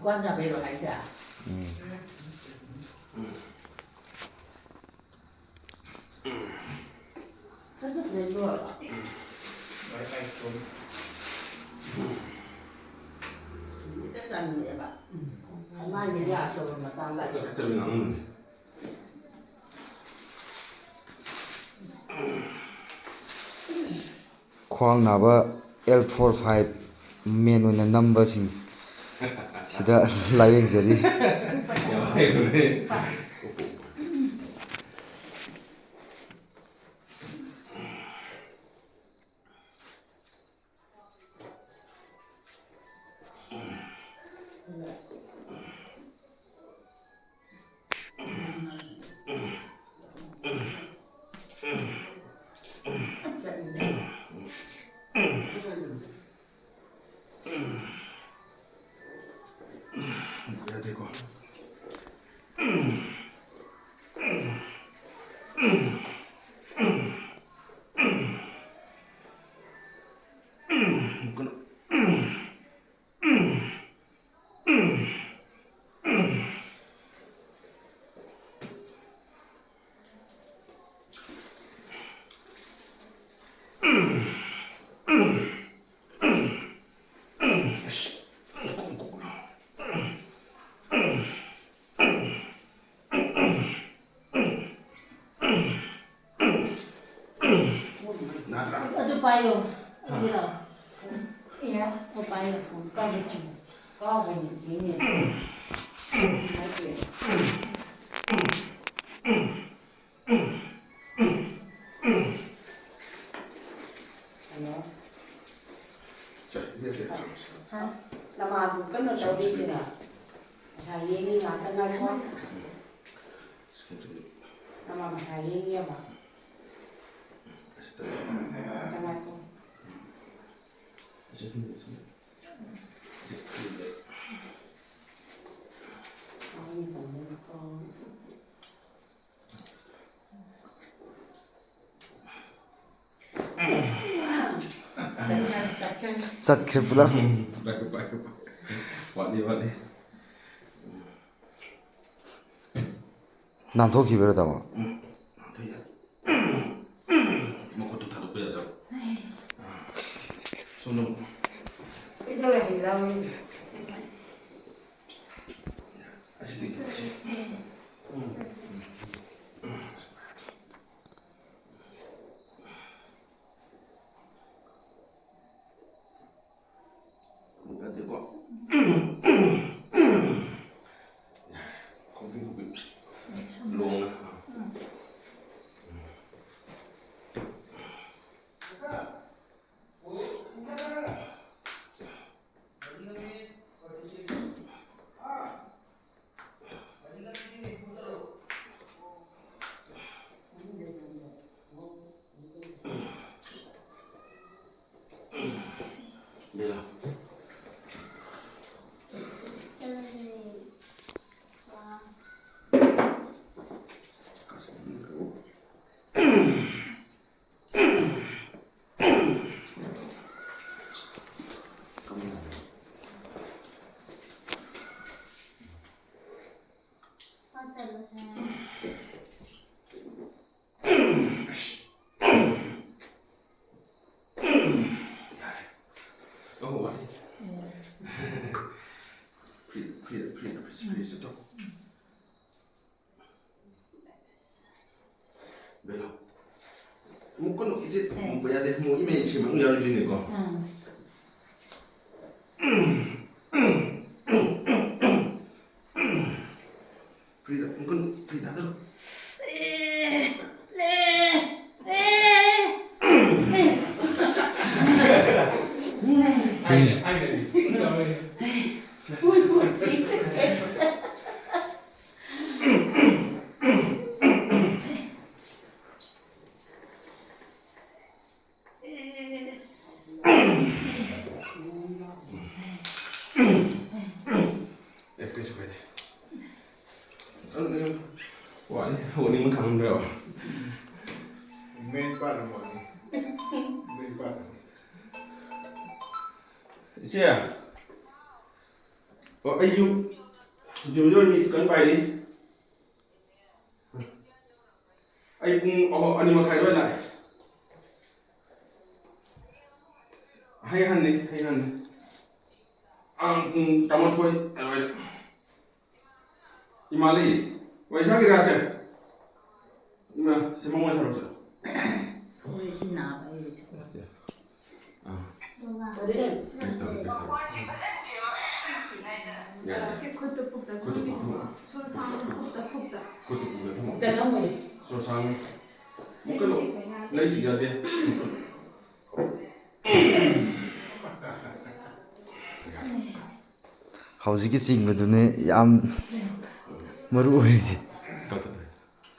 关下杯了还下。这就别热了。这算你的吧。那你俩说什么当来？这边能。ꯈ꯭ꯋꯥꯡ ꯅꯥꯕ L45 ꯃꯦꯟ ꯑꯣꯏꯅ ꯅꯝꯕꯁꯤꯡ ꯁꯤꯗ ꯂꯥꯏꯌꯦꯡꯖꯔꯤ 되고. Aduh payung, gila. Iya, mau payung, kan itu. Kau begini. Nama aku kan udah tahu dia tidak. Saya ini nggak kenal kok. Nama saya ini apa? Kenal kok. ꯆꯠꯈ꯭ꯔꯦ ꯄꯨꯂꯞ ꯋꯥꯠꯂꯤ ꯅꯥꯟꯊꯣꯛꯈꯤꯕꯔ ꯇꯥꯃꯣ ꯃꯈꯣꯠꯇꯣ ꯊꯥꯗꯣꯛꯄ ꯌꯥꯗ꯭ꯔꯣ ꯁꯣꯝꯗ ꯑꯁꯤꯗꯤ ꯌꯥꯗꯦꯀꯣ ꯈꯣꯡꯕꯤ ꯂꯣꯡꯅ 묶어놓 이제 뭐야 돼? 뭐 이메일 막 열어주니까. 프리다 이건 프리다도. Ủa nhưng mà không được. Mê quá rồi mọi người. Mê quá rồi. Chưa? ꯑꯩ ꯌꯨꯝꯗ ꯑꯣꯏꯅ ꯀꯟꯅ ꯄꯥꯏꯔꯤ ꯑꯩ ꯄꯨꯡ 2:30 ꯑꯗꯨꯋꯥꯏ ꯂꯥꯛꯑꯦ ꯍꯩꯍꯟꯅꯤ ꯄꯨꯡ 11 ꯑꯗꯨꯋꯥꯏꯗ 이마 ꯂꯩ ꯋꯥꯏꯁꯥꯒꯤꯔꯥꯁꯦ 이마 세몽만 살았어 우리 나와 이러지. 그래 그것도 푹다 소상 푹다 내가 뭐 소상 뭐그로 레이지 야돼 ꯍꯧꯖꯤꯛꯀꯤ ꯆꯤꯡꯕꯗꯨꯅꯦ ꯌꯥꯝ ꯃꯔꯨ ꯑꯣꯏꯔꯤꯁꯦ